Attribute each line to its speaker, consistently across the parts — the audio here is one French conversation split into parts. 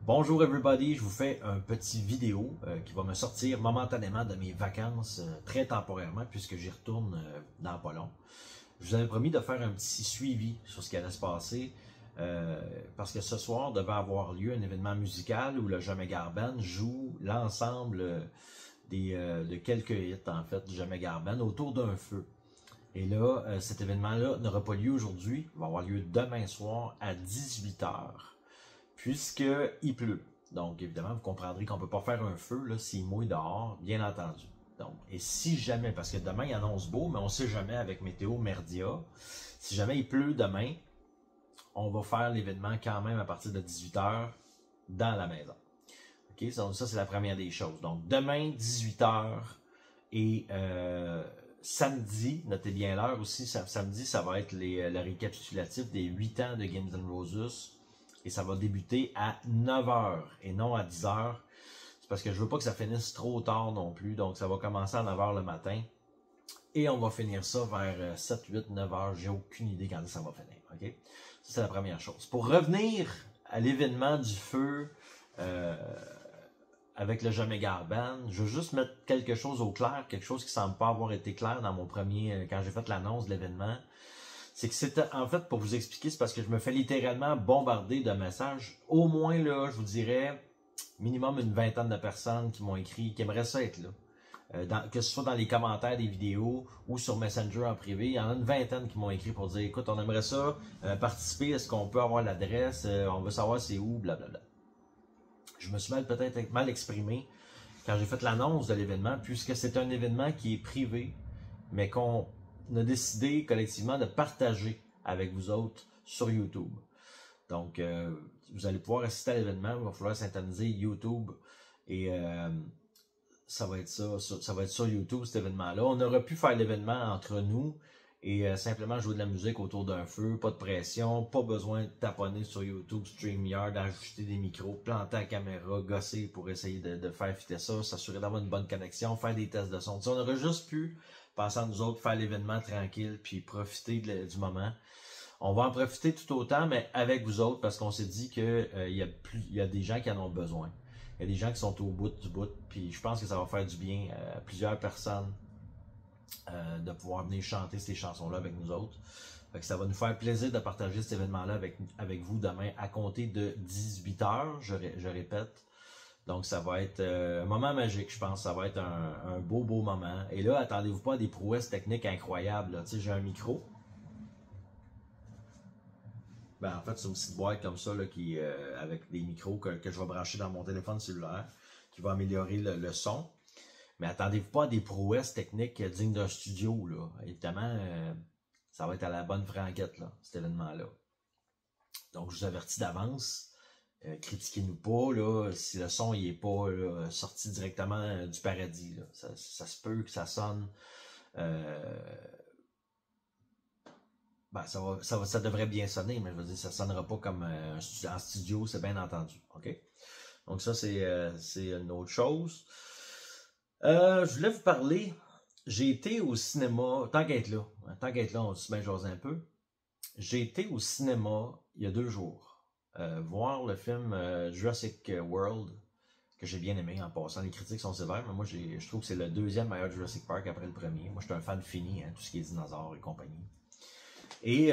Speaker 1: Bonjour everybody, je vous fais un petit vidéo qui va me sortir momentanément de mes vacances, très temporairement, puisque j'y retourne dans pas long. Je vous avais promis de faire un petit suivi sur ce qui allait se passer, parce que ce soir devait avoir lieu un événement musical où le Jamais Band joue l'ensemble de quelques hits en fait du Jamais Band autour d'un feu. Et là, cet événement-là n'aura pas lieu aujourd'hui, il va avoir lieu demain soir à 18h. Puisqu'il pleut. Donc, évidemment, vous comprendrez qu'on ne peut pas faire un feu s'il mouille dehors, bien entendu. Donc, et si jamais, parce que demain, il annonce beau, mais on ne sait jamais avec Météo Merdia, si jamais il pleut demain, on va faire l'événement quand même à partir de 18h dans la maison. OK? Ça, c'est la première des choses. Donc, demain, 18h et samedi, notez bien l'heure aussi, samedi, ça va être le récapitulatif des 8 ans de Guns N' Roses. Et ça va débuter à 9h et non à 10h. C'est parce que je veux pas que ça finisse trop tard non plus. Donc ça va commencer à 9h le matin. Et on va finir ça vers 7, 8, 9h. J'ai aucune idée quand ça va finir. Okay? Ça, c'est la première chose. Pour revenir à l'événement du feu avec le Jamais Band, je veux juste mettre quelque chose au clair. Quelque chose qui semble pas avoir été clair dans mon premier... quand j'ai fait l'annonce de l'événement. C'est que c'était, en fait, pour vous expliquer, c'est parce que je me fais littéralement bombarder de messages. Au moins, là, je vous dirais, minimum une vingtaine de personnes qui m'ont écrit, qui aimeraient ça être là. Que ce soit dans les commentaires des vidéos ou sur Messenger en privé, il y en a une vingtaine qui m'ont écrit pour dire, écoute, on aimerait ça participer, est-ce qu'on peut avoir l'adresse, on veut savoir c'est où, blablabla. Je me suis peut-être mal exprimé quand j'ai fait l'annonce de l'événement, puisque c'est un événement qui est privé, mais qu'on a décidé collectivement de partager avec vous autres sur YouTube. Donc, vous allez pouvoir assister à l'événement, il va falloir synthétiser YouTube et ça va être ça va être sur YouTube cet événement-là. On aurait pu faire l'événement entre nous et simplement jouer de la musique autour d'un feu, pas de pression, pas besoin de taponner sur YouTube, StreamYard, ajouter des micros, planter la caméra, gosser pour essayer de faire fitter ça, s'assurer d'avoir une bonne connexion, faire des tests de son. On aurait juste pu passer à nous autres, faire l'événement tranquille, puis profiter du moment. On va en profiter tout autant, mais avec vous autres, parce qu'on s'est dit que y a des gens qui en ont besoin. Il y a des gens qui sont au bout du bout, puis je pense que ça va faire du bien à plusieurs personnes de pouvoir venir chanter ces chansons-là avec nous autres. Fait que ça va nous faire plaisir de partager cet événement-là avec vous demain à compter de 18h, je répète. Donc, ça va être un moment magique, je pense. Ça va être un beau moment. Et là, attendez-vous pas à des prouesses techniques incroyables. Tu sais, j'ai un micro. Ben, en fait, c'est une petite boîte comme ça, là, avec des micros que je vais brancher dans mon téléphone cellulaire, qui va améliorer le son. Mais attendez-vous pas à des prouesses techniques dignes d'un studio, là. Évidemment, ça va être à la bonne franquette, là, cet événement-là. Donc, je vous avertis d'avance. Critiquez-nous pas là, si le son il est pas là, sorti directement du paradis. Là. Ça se peut que ça sonne. Ben, ça devrait bien sonner, mais je veux dire, ça sonnera pas comme en studio, c'est bien entendu. OK? Donc, ça, c'est une autre chose. Je voulais vous parler. J'ai été au cinéma, tant qu'à être là, on se met jaser un peu. J'ai été au cinéma il y a 2 jours. Voir le film Jurassic World, que j'ai bien aimé en passant. Les critiques sont sévères, mais moi je trouve que c'est le deuxième meilleur Jurassic Park après le premier. Moi je suis un fan fini, hein, tout ce qui est dinosaures et compagnie. Et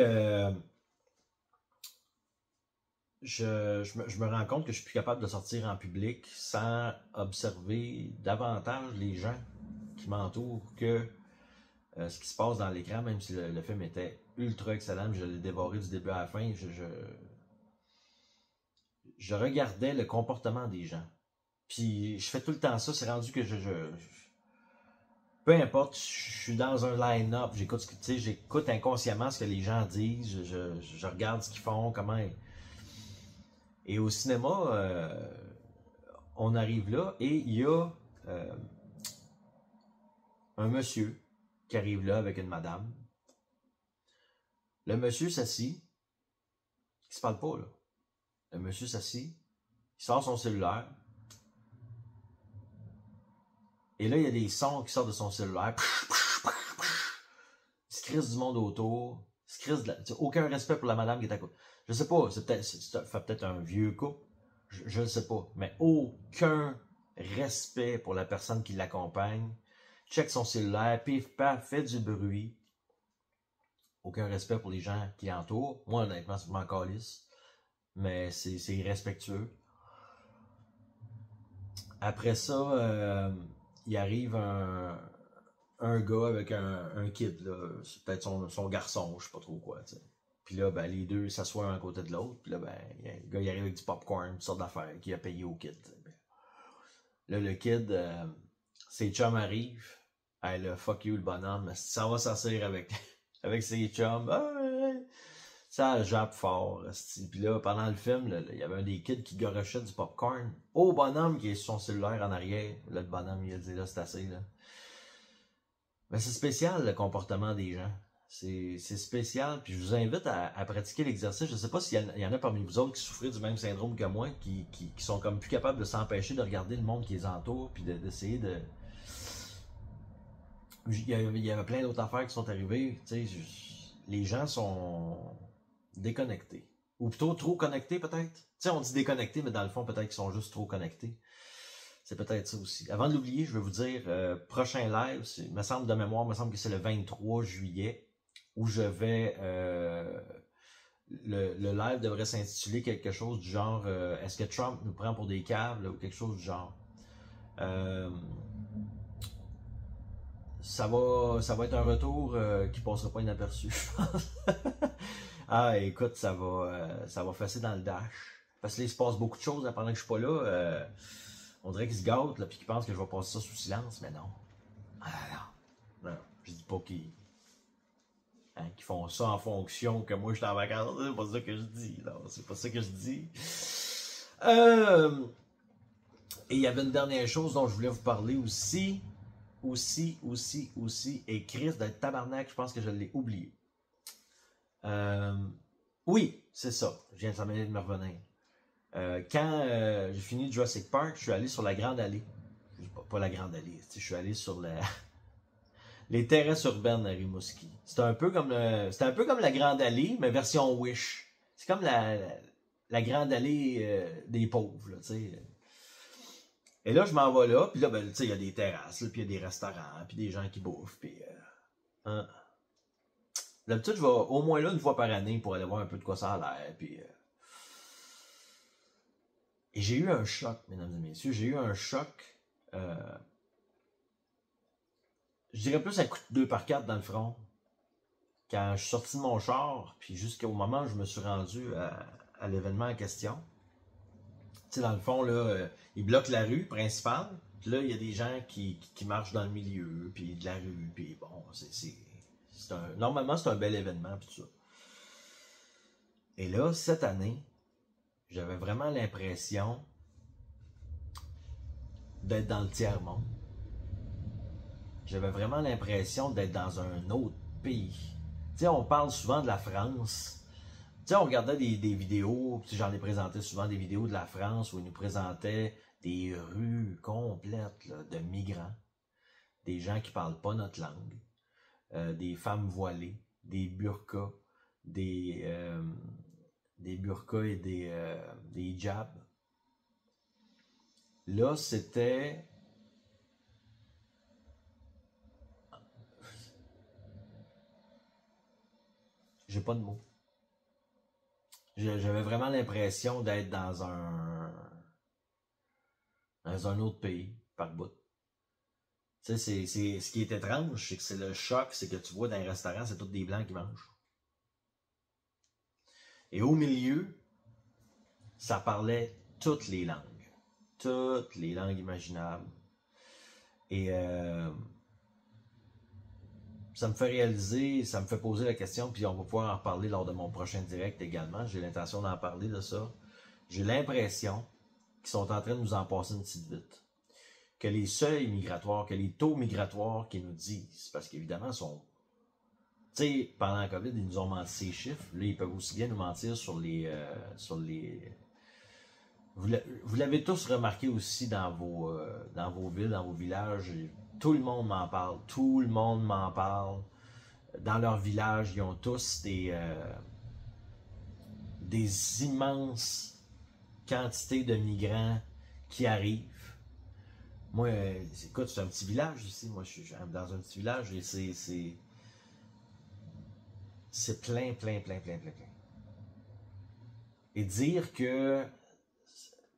Speaker 1: je me rends compte que je suis plus capable de sortir en public sans observer davantage les gens qui m'entourent que ce qui se passe dans l'écran, même si le film était ultra excellent, je l'ai dévoré du début à la fin. Je regardais le comportement des gens. Puis je fais tout le temps ça, c'est rendu que peu importe, je suis dans un line-up, j'écoute inconsciemment ce que les gens disent, je regarde ce qu'ils font, comment. Et au cinéma, on arrive là et il y a un monsieur qui arrive là avec une madame. Le monsieur s'assit, il se parle pas là. Le monsieur s'assit, il sort son cellulaire. Et là, il y a des sons qui sortent de son cellulaire. Il se crisse du monde autour. Il se crisse aucun respect pour la madame qui est à côté. Je sais pas, ça fait peut-être un vieux couple. je ne sais pas, mais aucun respect pour la personne qui l'accompagne. Check son cellulaire, pif, paf, fait du bruit. Aucun respect pour les gens qui l'entourent. Moi, honnêtement, je m'en calisse. Mais c'est irrespectueux. Après ça, il arrive un gars avec un kid, là. C'est peut-être son garçon, je sais pas trop quoi, tu sais. Puis là, ben, les deux s'assoient un à côté de l'autre. Puis là, ben, le gars, il arrive avec du popcorn, une sorte d'affaire qu'il a payé au kid. Là, le kid, ses chums arrivent. Hey, là, fuck you, le bonhomme. Ça va s'asseoir avec ses chums. Ça jappe fort. Puis là, pendant le film, il y avait un des kids qui garochait du popcorn au bonhomme qui est sur son cellulaire en arrière. Là, le bonhomme, il a dit, là, c'est assez, là. Mais c'est spécial, le comportement des gens. C'est spécial, puis je vous invite à pratiquer l'exercice. Je ne sais pas s'il y en a parmi vous autres qui souffrent du même syndrome que moi, qui sont comme plus capables de s'empêcher de regarder le monde qui les entoure, puis d'essayer de... Il y avait plein d'autres affaires qui sont arrivées. Tu sais, les gens sont déconnectés. Ou plutôt trop connectés, peut-être. Tu sais, on dit déconnectés, mais dans le fond, peut-être qu'ils sont juste trop connectés. C'est peut-être ça aussi. Avant de l'oublier, je vais vous dire, prochain live, me semble de mémoire, me semble que c'est le 23 juillet, où je vais... le live devrait s'intituler quelque chose du genre est-ce que Trump nous prend pour des caves, là, ou quelque chose du genre. Ça va être un retour qui passera pas inaperçu, je pense. Ah, écoute, ça va fesser dans le dash. Parce que là, il se passe beaucoup de choses pendant que je suis pas là. On dirait qu'ils se gâtent, là, puis qu'ils pensent que je vais passer ça sous silence, mais non. Ah non. Non, je dis pas qu'ils font ça en fonction que moi je suis en vacances. C'est pas ça que je dis. Non, c'est pas ça que je dis. Et il y avait une dernière chose dont je voulais vous parler aussi. Et Chris d'être tabarnak, je pense que je l'ai oublié. Oui, c'est ça. Je viens de de me revenir. Quand j'ai fini Jurassic Park, je suis allé sur la Grande Allée. Pas la Grande Allée, je suis allé sur les terrasses urbaines à Rimouski. C'était un peu comme la Grande Allée, mais version Wish. C'est comme la Grande Allée des pauvres, là, tu sais. Et là, je m'en vais là, puis là, ben, tu sais, il y a des terrasses, puis il y a des restaurants, puis des gens qui bouffent, puis... D'habitude, je vais au moins là une fois par année pour aller voir un peu de quoi ça a l'air, puis... Et j'ai eu un choc, mesdames et messieurs, j'ai eu un choc... je dirais plus un coup de 2x4 dans le front. Quand je suis sorti de mon char, puis jusqu'au moment où je me suis rendu à l'événement en question. Tu sais, dans le fond, là, ils bloquent la rue principale. Puis là, il y a des gens qui marchent dans le milieu, puis de la rue, puis bon, normalement, c'est un bel événement, puis tout ça. Et là, cette année, j'avais vraiment l'impression d'être dans le tiers-monde. J'avais vraiment l'impression d'être dans un autre pays. Tu sais, on parle souvent de la France. Tu sais, on regardait des vidéos, j'en ai présenté souvent des vidéos de la France où ils nous présentaient des rues complètes là, de migrants, des gens qui parlent pas notre langue, des femmes voilées, des burqas, des burqas et des hijabs. Là, c'était... J'ai pas de mots. J'avais vraiment l'impression d'être dans un autre pays, par bout. Tu sais, ce qui est étrange, c'est que c'est le choc, c'est que tu vois dans les restaurants, c'est tous des blancs qui mangent. Et au milieu, ça parlait toutes les langues. Toutes les langues imaginables. Et ça me fait réaliser, ça me fait poser la question, puis on va pouvoir en reparler lors de mon prochain direct également. J'ai l'intention d'en parler de ça. J'ai l'impression qu'ils sont en train de nous en passer une petite vite. Que les seuils migratoires, que les taux migratoires qu'ils nous disent, parce qu'évidemment, sont... Tu sais, pendant la COVID, ils nous ont menti ces chiffres. Là, ils peuvent aussi bien nous mentir sur les... Vous l'avez tous remarqué aussi dans vos villes, dans vos villages. Tout le monde m'en parle. Tout le monde m'en parle. Dans leur village, ils ont tous des immenses quantité de migrants qui arrivent. Moi, écoute, c'est un petit village ici. Moi, je suis dans un petit village et c'est plein. Et dire que,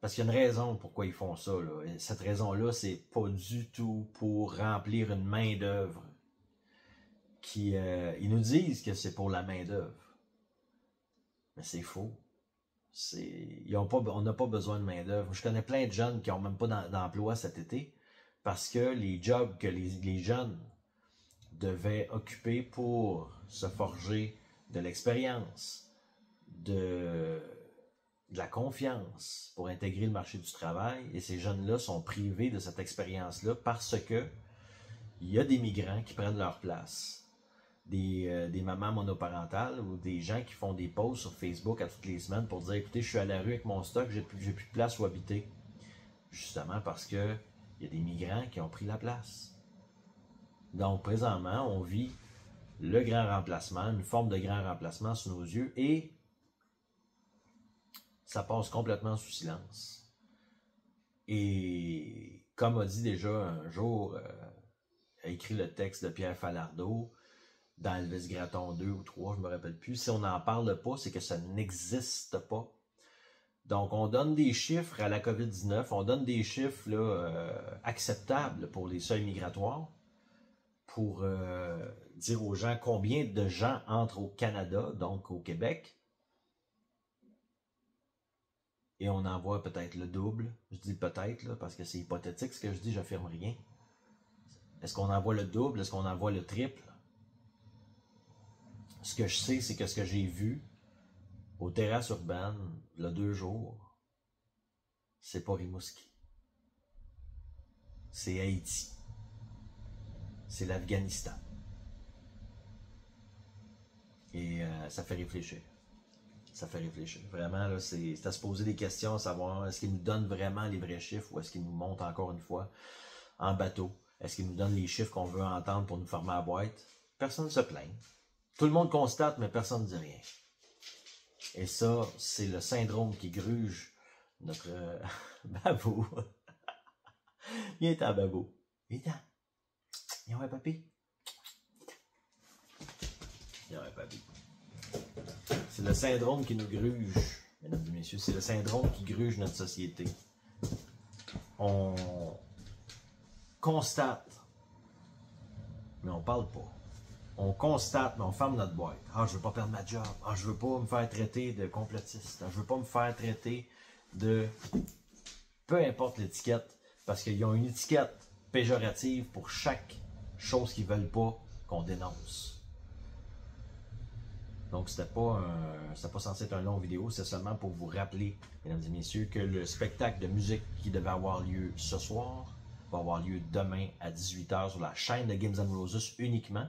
Speaker 1: parce qu'il y a une raison pourquoi ils font ça, là. Et cette raison-là, c'est pas du tout pour remplir une main-d'œuvre. Ils nous disent que c'est pour la main-d'œuvre. Mais c'est faux. On n'a pas besoin de main-d'œuvre. Je connais plein de jeunes qui n'ont même pas d'emploi cet été parce que les jobs que les jeunes devaient occuper pour se forger de l'expérience, de la confiance pour intégrer le marché du travail, et ces jeunes-là sont privés de cette expérience-là parce que il y a des migrants qui prennent leur place. Des mamans monoparentales ou des gens qui font des posts sur Facebook à toutes les semaines pour dire écoutez, je suis à la rue avec mon stock, j'ai plus de place où habiter. Justement parce que il y a des migrants qui ont pris la place. Donc présentement, on vit le grand remplacement, une forme de grand remplacement sous nos yeux et ça passe complètement sous silence. Et comme a dit déjà un jour, a écrit le texte de Pierre Falardeau, dans Elvis Gratton 2 ou 3, je ne me rappelle plus. Si on n'en parle pas, c'est que ça n'existe pas. Donc, on donne des chiffres à la COVID-19, on donne des chiffres là, acceptables pour les seuils migratoires, pour dire aux gens combien de gens entrent au Canada, donc au Québec. Et on en voit peut-être le double. Je dis peut-être, là, parce que c'est hypothétique ce que je dis, j'affirme rien. Est-ce qu'on en voit le double? Est-ce qu'on en voit le triple? Ce que je sais, c'est que ce que j'ai vu aux terrasses urbaines, il y a 2 jours, c'est pas Rimouski. C'est Haïti. C'est l'Afghanistan. Et ça fait réfléchir. Ça fait réfléchir. Vraiment, là, c'est à se poser des questions, à savoir est-ce qu'ils nous donnent vraiment les vrais chiffres ou est-ce qu'ils nous montent encore une fois en bateau? Est-ce qu'ils nous donnent les chiffres qu'on veut entendre pour nous fermer la boîte? Personne ne se plaint. Tout le monde constate, mais personne ne dit rien. Et ça, c'est le syndrome qui gruge notre Babou. Viens-t'en, Babou. Viens-t'en. Viens, ouais, papy. Viens, ouais, papy. C'est le syndrome qui nous gruge, mesdames et messieurs. C'est le syndrome qui gruge notre société. On constate, mais on parle pas. On constate, mais on ferme notre boîte. Ah, je veux pas perdre ma job. Ah, je veux pas me faire traiter de complotiste. Ah, je veux pas me faire traiter de... Peu importe l'étiquette, parce qu'ils ont une étiquette péjorative pour chaque chose qu'ils veulent pas qu'on dénonce. Donc, c'était pas censé être un long vidéo, c'est seulement pour vous rappeler, mesdames et messieurs, que le spectacle de musique qui devait avoir lieu ce soir va avoir lieu demain à 18h sur la chaîne de Games and Roses uniquement.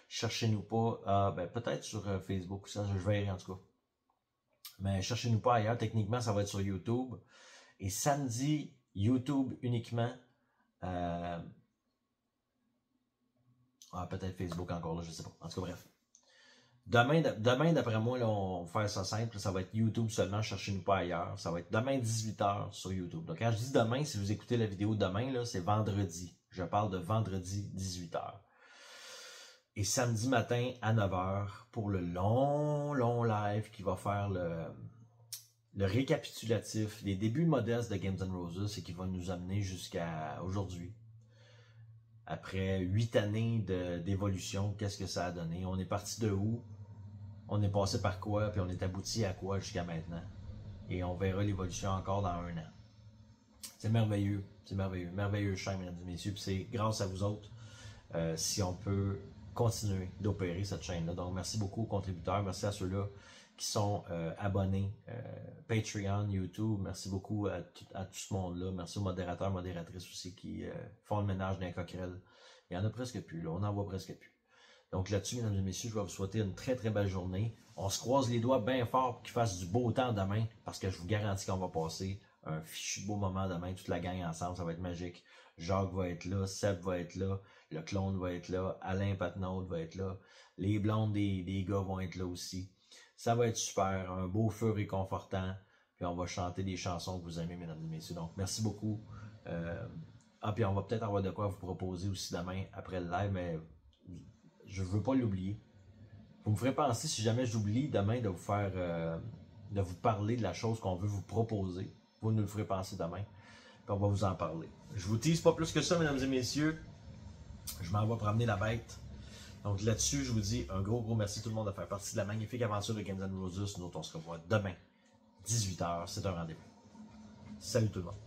Speaker 1: Cherchez-nous pas, peut-être sur Facebook, ça, je verrai en tout cas. Mais cherchez-nous pas ailleurs, techniquement, ça va être sur YouTube. Et samedi, YouTube uniquement. Peut-être Facebook encore là, je sais pas. En tout cas, bref. Demain d'après moi, là, on va faire ça simple. Ça va être YouTube seulement, cherchez-nous pas ailleurs. Ça va être demain 18h sur YouTube. Donc quand je dis demain, si vous écoutez la vidéo demain, là, c'est vendredi. Je parle de vendredi 18h. Et samedi matin à 9h pour le long live qui va faire le récapitulatif des débuts modestes de Games and Roses et qui va nous amener jusqu'à aujourd'hui. Après 8 années d'évolution, qu'est-ce que ça a donné? On est parti de où? On est passé par quoi? Puis on est abouti à quoi jusqu'à maintenant? Et on verra l'évolution encore dans 1 an. C'est merveilleux. C'est merveilleux. Merveilleux chaîne, mesdames et messieurs. Puis c'est grâce à vous autres si on peut continuer d'opérer cette chaîne-là. Donc, merci beaucoup aux contributeurs. Merci à ceux-là qui sont abonnés. Patreon, YouTube. Merci beaucoup à tout ce monde-là. Merci aux modérateurs, modératrices aussi qui font le ménage d'un coquerel. Il y en a presque plus, là. On en voit presque plus. Donc là-dessus, mesdames et messieurs, je vais vous souhaiter une très très belle journée. On se croise les doigts bien fort pour qu'il fasse du beau temps demain, parce que je vous garantis qu'on va passer un fichu beau moment demain, toute la gang ensemble, ça va être magique. Jacques va être là, Seb va être là, le clone va être là, Alain Patnaud va être là, les blondes des gars vont être là aussi. Ça va être super, un beau feu réconfortant. Puis on va chanter des chansons que vous aimez, mesdames et messieurs. Donc, merci beaucoup. Puis on va peut-être avoir de quoi vous proposer aussi demain après le live, mais je ne veux pas l'oublier. Vous me ferez penser, si jamais j'oublie demain de vous faire, de vous parler de la chose qu'on veut vous proposer. Vous nous le ferez penser demain. Puis on va vous en parler. Je vous tease pas plus que ça, mesdames et messieurs. Je m'en vais promener la bête. Donc là-dessus, je vous dis un gros merci à tout le monde de faire partie de la magnifique aventure de Guns N' Roses. Nous, on se revoit demain, 18h. C'est un rendez-vous. Salut tout le monde.